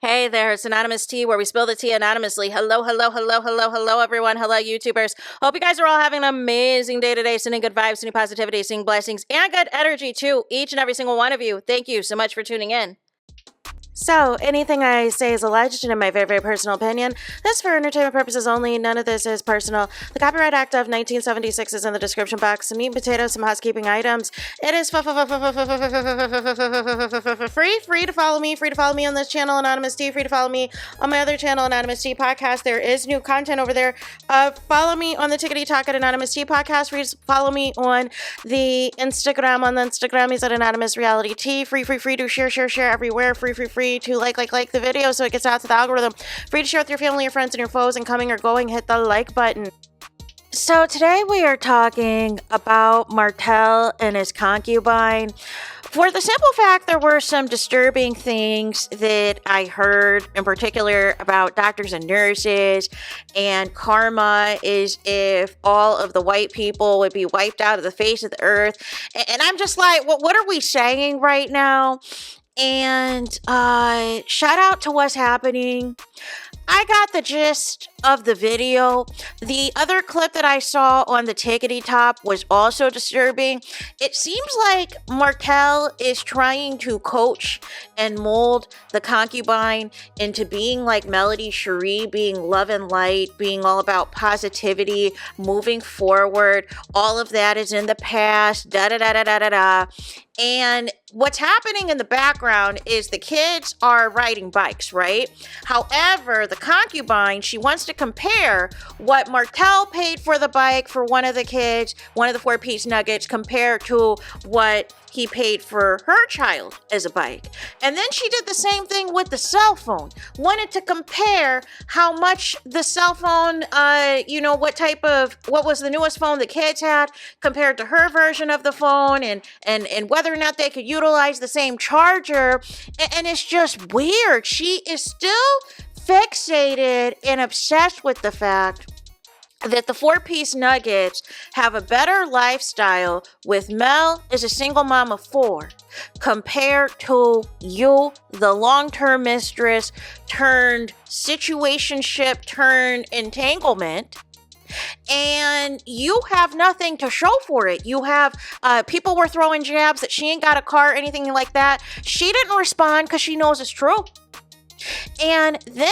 Hey there, it's Anonymous Tea, where we spill the tea anonymously. Hello, everyone. Hello, YouTubers. Hope you guys are all having an amazing day today, sending good vibes, sending positivity, sending blessings, and good energy to each and every single one of you. Thank you so much for tuning in. So, anything I say is alleged and in my very, very personal opinion. This is for entertainment purposes only. None of this is personal. The Copyright Act of 1976 is in the description box. Some meat and potatoes, some housekeeping items. It is free to follow me. Free to follow me on this channel, Anonymous Tea. Free to follow me on my other channel, Anonymous Tea Podcast. There is new content over there. Follow me on the Tickety Talk at Anonymous Tea Podcast. Free to follow me on the Instagram. On the Instagram is at Anonymous Reality Tea. Free to share everywhere. Free to like the video so it gets out to the algorithm. Free to share with your family, your friends, and your foes, and coming or going, hit the like button. So today we are talking about Martell and his concubine. For the simple fact, there were some disturbing things that I heard, in particular about doctors and nurses, and karma is if all of the white people would be wiped out of the face of the earth. And I'm just like, what are we saying right now? And shout out to what's happening. I got the gist of the video. The other clip that I saw on the Tickety Top was also disturbing. It seems like Martell is trying to coach and mold the concubine into being like Melody Cherie, being love and light, being all about positivity, moving forward. All of that is in the past, da-da-da-da-da-da-da. And what's happening in the background is the kids are riding bikes, right? However, the concubine, she wants to compare what Martell paid for the bike for one of the kids, one of the 4-piece nuggets, compared to what he paid for her child as a bike. And then she did the same thing with the cell phone. Wanted to compare how much the cell phone, what was the newest phone the kids had compared to her version of the phone, and whether or not they could utilize the same charger. And it's just weird. She is still fixated and obsessed with the fact that the 4-piece nuggets have a better lifestyle with Mel as a single mom of 4 compared to you, the long-term mistress turned situationship turned entanglement. And you have nothing to show for it. You have people were throwing jabs that she ain't got a car or anything like that. She didn't respond because she knows it's true. And then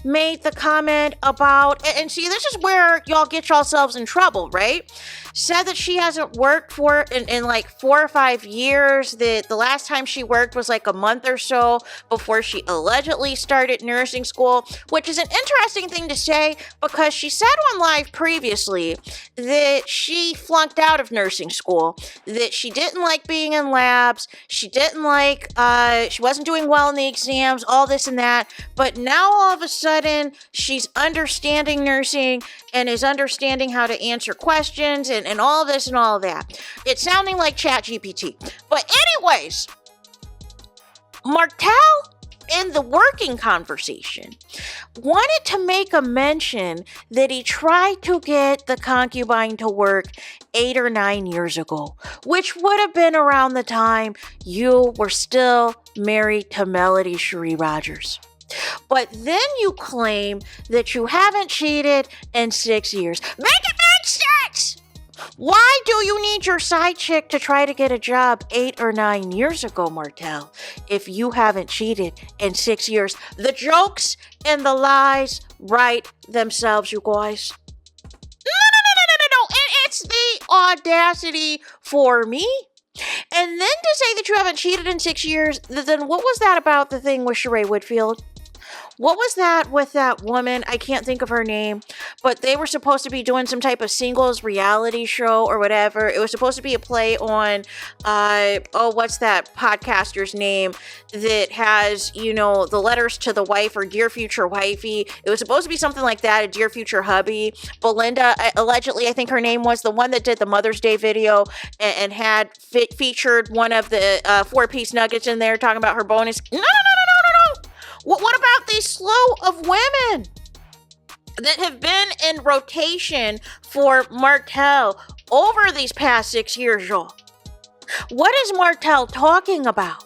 made the comment about, and see, this is where y'all get yourselves in trouble, right? Said that she hasn't worked in like 4 or 5 years, that the last time she worked was like a month or so before she allegedly started nursing school, which is an interesting thing to say because she said on live previously that she flunked out of nursing school, that she didn't like being in labs, she didn't like, she wasn't doing well in the exams, all this and that, but now all of a sudden she's understanding nursing and is understanding how to answer questions and all this and all of that. It's sounding like ChatGPT. But anyways, Martell in the working conversation wanted to make a mention that he tried to get the concubine to work 8 or 9 years ago, which would have been around the time you were still married to Melody Cherie Rogers. But then you claim that you haven't cheated in 6 years. Make it make sense! Why do you need your side chick to try to get a job 8 or 9 years ago, Martell, if you haven't cheated in 6 years? The jokes and the lies write themselves, you guys. No. It's the audacity for me. And then to say that you haven't cheated in 6 years, then what was that about the thing with Sheree Whitfield? What was that with that woman? I can't think of her name, but they were supposed to be doing some type of singles reality show or whatever. It was supposed to be a play on, what's that podcaster's name that has, the letters to the wife or Dear Future Wifey. It was supposed to be something like that, a Dear Future Hubby. Belinda, allegedly, I think her name was the one that did the Mother's Day video and had featured one of the 4-piece nuggets in there talking about her bonus. No. What about this slew of women that have been in rotation for Martell over these past 6 years, y'all? What is Martell talking about?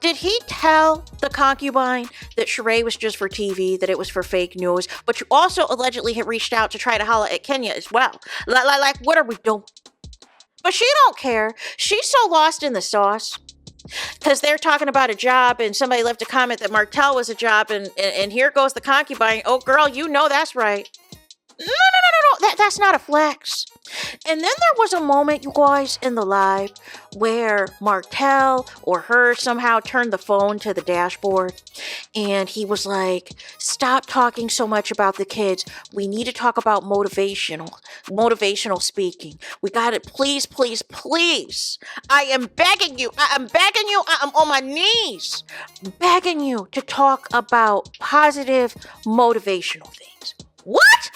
Did he tell the concubine that Sheree was just for TV, that it was for fake news, but you also allegedly had reached out to try to holler at Kenya as well? Like, what are we doing? But she don't care. She's so lost in the sauce. Because they're talking about a job, and somebody left a comment that Martell was a job, and here goes the concubine. Oh, girl, you know that's right. No. That's not a flex. And then there was a moment, you guys, in the live where Martell or her somehow turned the phone to the dashboard, and he was like, stop talking so much about the kids. We need to talk about motivational speaking. We got it. Please. I am begging you. I am on my knees begging you to talk about positive motivational things. What?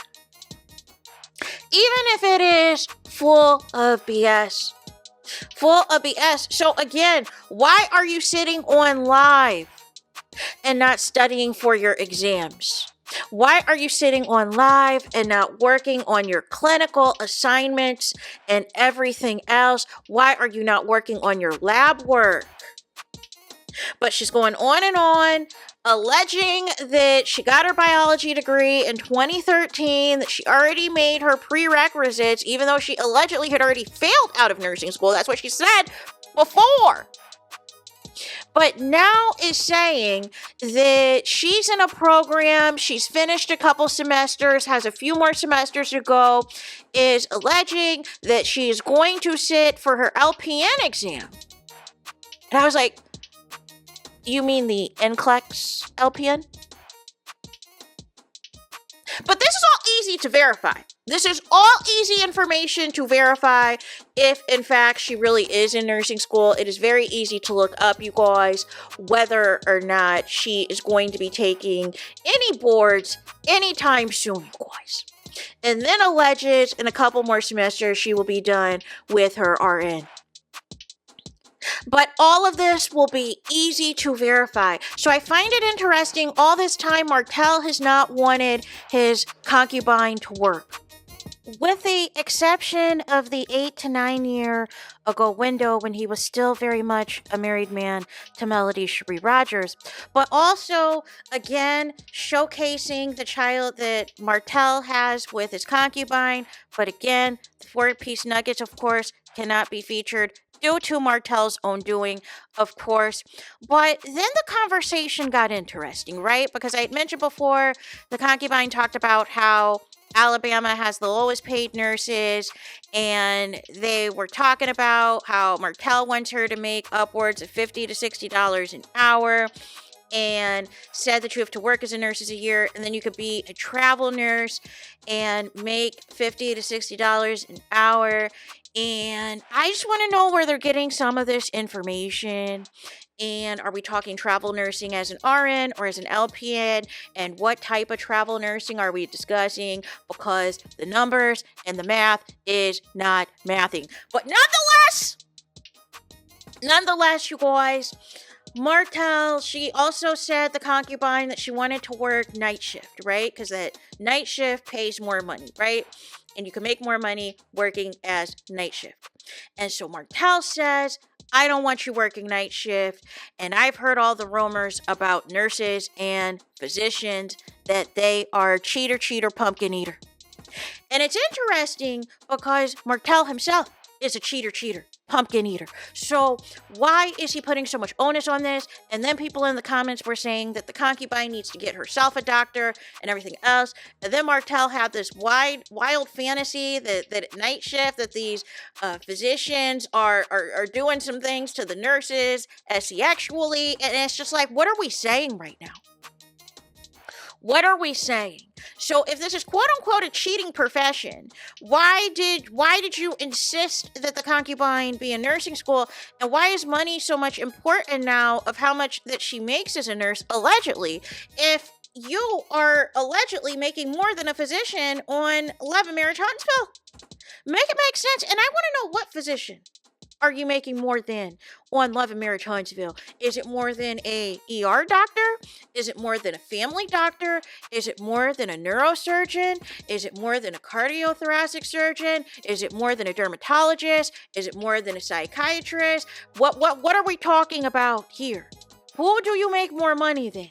Even if it is full of BS. So again, why are you sitting on live and not studying for your exams? Why are you sitting on live and not working on your clinical assignments and everything else? Why are you not working on your lab work? But she's going on and on, alleging that she got her biology degree in 2013, that she already made her prerequisites, even though she allegedly had already failed out of nursing school. That's what she said before. But now is saying that she's in a program, she's finished a couple semesters, has a few more semesters to go, is alleging that she is going to sit for her LPN exam. And I was like, you mean the NCLEX LPN? But this is all easy to verify. This is all easy information to verify if, in fact, she really is in nursing school. It is very easy to look up, you guys, whether or not she is going to be taking any boards anytime soon, you guys. And then alleges in a couple more semesters she will be done with her RN. But all of this will be easy to verify. So I find it interesting, all this time Martell has not wanted his concubine to work. With the exception of the 8 to 9 year ago window when he was still very much a married man to Melody Cherie Rogers. But also, again, showcasing the child that Martell has with his concubine. But again, the 4-piece nuggets, of course, cannot be featured due to Martell's own doing, of course. But then the conversation got interesting, right? Because I had mentioned before, the concubine talked about how Alabama has the lowest paid nurses, and they were talking about how Martell wants her to make upwards of $50 to $60 an hour, and said that you have to work as a nurse as a year, and then you could be a travel nurse and make $50 to $60 an hour. And I just want to know where they're getting some of this information. And are we talking travel nursing as an RN or as an LPN? And what type of travel nursing are we discussing? Because the numbers and the math is not mathing. But nonetheless, you guys, Martell, she also said, the concubine, that she wanted to work night shift, right? Because that night shift pays more money, right? And you can make more money working as night shift. And so Martell says, I don't want you working night shift. And I've heard all the rumors about nurses and physicians that they are cheater, pumpkin eater. And it's interesting because Martell himself is a cheater, pumpkin eater. So why is he putting so much onus on this? And then people in the comments were saying that the concubine needs to get herself a doctor and everything else. And then Martell had this wild fantasy that at night shift that these physicians are doing some things to the nurses sexually. And it's just like, what are we saying right now? What are we saying? So if this is quote unquote a cheating profession, why did you insist that the concubine be in nursing school? And why is money so much important now of how much that she makes as a nurse, allegedly, if you are allegedly making more than a physician on Love and Marriage Huntsville? Make it make sense. And I want to know, what physician are you making more than on Love and Marriage Huntsville? Is it more than a ER doctor? Is it more than a family doctor? Is it more than a neurosurgeon? Is it more than a cardiothoracic surgeon? Is it more than a dermatologist? Is it more than a psychiatrist? What are we talking about here? Who do you make more money than?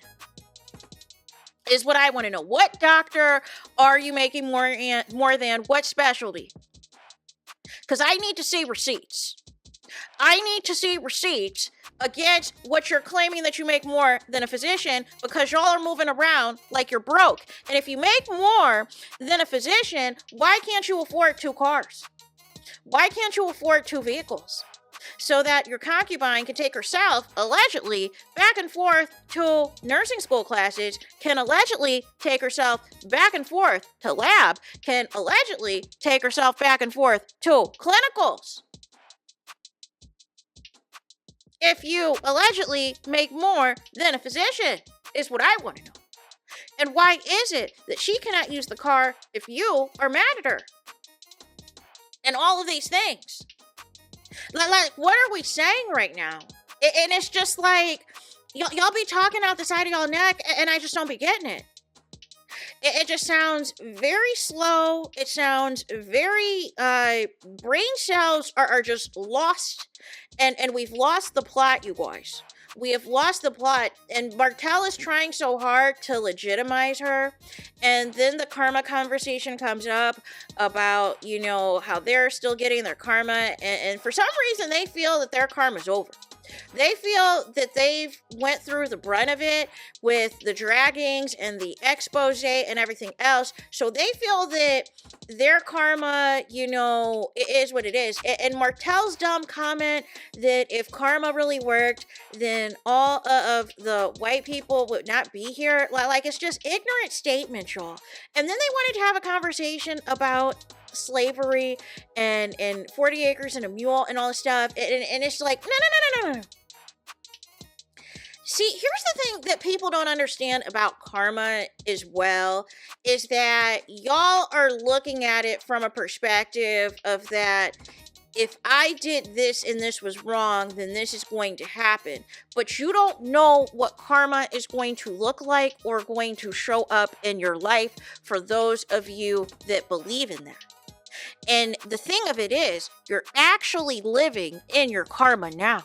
Is what I want to know. What doctor are you making more than? What specialty? Because I need to see receipts. I need to see receipts against what you're claiming that you make more than a physician, because y'all are moving around like you're broke. And if you make more than a physician, why can't you afford 2 cars? Why can't you afford 2 vehicles? So that your concubine can take herself, allegedly, back and forth to nursing school classes, can allegedly take herself back and forth to lab, can allegedly take herself back and forth to clinicals. If you allegedly make more than a physician, is what I want to know. And why is it that she cannot use the car if you are mad at her? And all of these things. Like, what are we saying right now? And it's just like, y'all be talking out the side of y'all neck, and I just don't be getting it. It just sounds very slow. It sounds very, brain cells are just lost. And we've lost the plot, you guys. We have lost the plot, and Martell is trying so hard to legitimize her. And then the karma conversation comes up about, how they're still getting their karma. And for some reason, they feel that their karma's over. They feel that they've went through the brunt of it with the draggings and the expose and everything else. So they feel that their karma, is what it is. And Martell's dumb comment that if karma really worked, then all of the white people would not be here. Like, it's just ignorant statements, y'all. And then they wanted to have a conversation about slavery and 40 acres and a mule and all this stuff. And it's like, no. See, here's the thing that people don't understand about karma as well, is that y'all are looking at it from a perspective of that if I did this and this was wrong, then this is going to happen. But you don't know what karma is going to look like or going to show up in your life for those of you that believe in that. And the thing of it is, you're actually living in your karma now.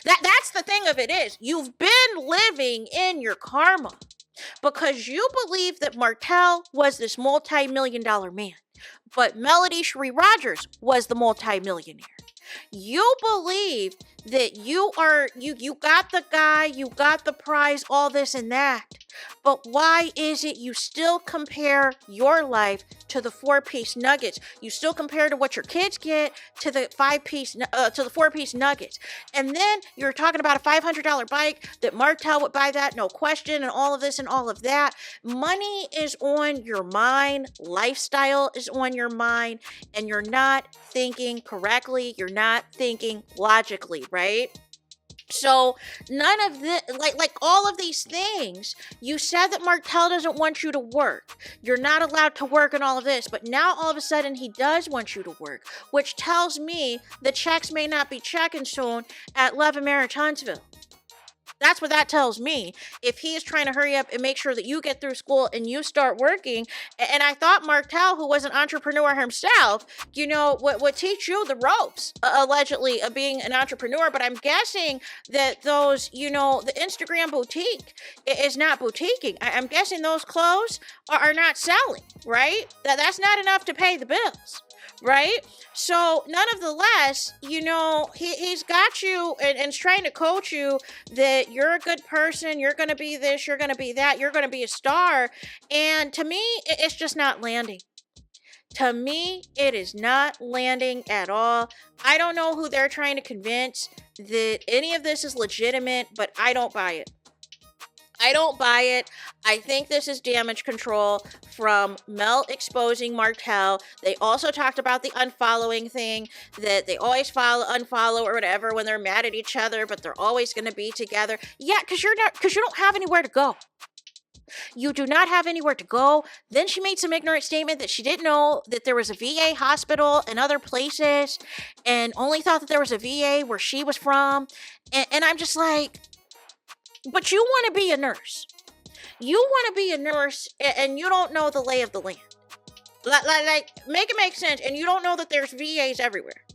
That's the thing of it is, you've been living in your karma because you believe that Martell was this multi-million-dollar man, but Melody Sheree Rogers was the multi-millionaire. You believe that you got the guy, you got the prize, all this and that. But why is it you still compare your life to the 4-piece nuggets? You still compare to what your kids get to the 4-piece nuggets. And then you're talking about a $500 bike that Martell would buy that, no question, and all of this and all of that. Money is on your mind. Lifestyle is on your mind. And you're not thinking correctly. You're not thinking logically, right? So none of this, like all of these things, you said that Martell doesn't want you to work. You're not allowed to work and all of this, but now all of a sudden he does want you to work, which tells me the checks may not be checking soon at Love and Marriage Huntsville. That's what that tells me. If he is trying to hurry up and make sure that you get through school and you start working, and I thought Martell, who was an entrepreneur himself, would teach you the ropes, allegedly, of being an entrepreneur. But I'm guessing that those, the Instagram boutique is not boutiquing. I'm guessing those clothes are not selling, right? That's not enough to pay the bills. Right? So, none of the less, he's got you and is trying to coach you that you're a good person, you're going to be this, you're going to be that, you're going to be a star. And to me, it's just not landing. To me, it is not landing at all. I don't know who they're trying to convince that any of this is legitimate, but I don't buy it. I don't buy it. I think this is damage control from Mel exposing Martell. They also talked about the unfollowing thing, that they always unfollow or whatever when they're mad at each other, but they're always going to be together. Yeah, because you don't have anywhere to go. You do not have anywhere to go. Then she made some ignorant statement that she didn't know that there was a VA hospital and other places, and only thought that there was a VA where she was from. And I'm just like, but you want to be a nurse. You want to be a nurse and you don't know the lay of the land. Like, make it make sense. And you don't know that there's VAs everywhere.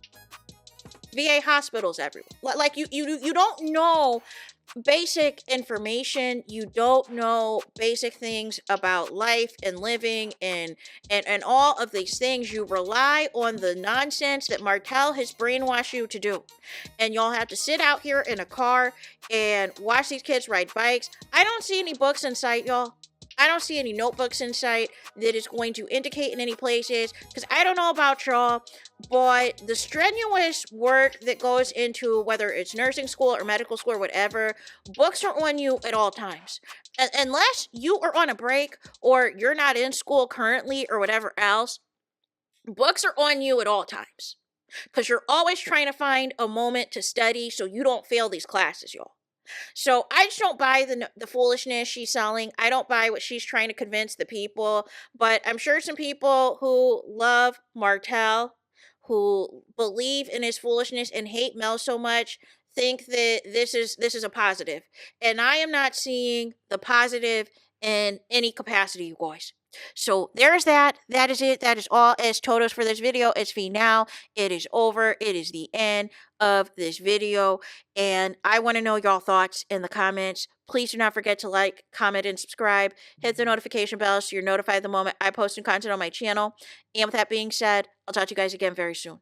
VA hospitals everywhere. Like, you don't know basic information. You don't know basic things about life and living and all of these things. You rely on the nonsense that Martell has brainwashed you to do. And y'all have to sit out here in a car and watch these kids ride bikes. I don't see any books in sight, y'all. I don't see any notebooks in sight that is going to indicate in any places, because I don't know about y'all, but the strenuous work that goes into whether it's nursing school or medical school or whatever, books are on you at all times. Unless you are on a break or you're not in school currently or whatever else, books are on you at all times, because you're always trying to find a moment to study so you don't fail these classes, y'all. So I just don't buy the foolishness she's selling. I don't buy what she's trying to convince the people. But I'm sure some people who love Martell, who believe in his foolishness and hate Mel so much, think that this is a positive. And I am not seeing the positive in any capacity, you guys. So there's that. That is it. That is all as totos for this video. It's me now. It is over. It is the end of this video. And I want to know y'all thoughts in the comments. Please do not forget to like, comment, and subscribe. Hit the notification bell so you're notified the moment I post new content on my channel. And with that being said, I'll talk to you guys again very soon.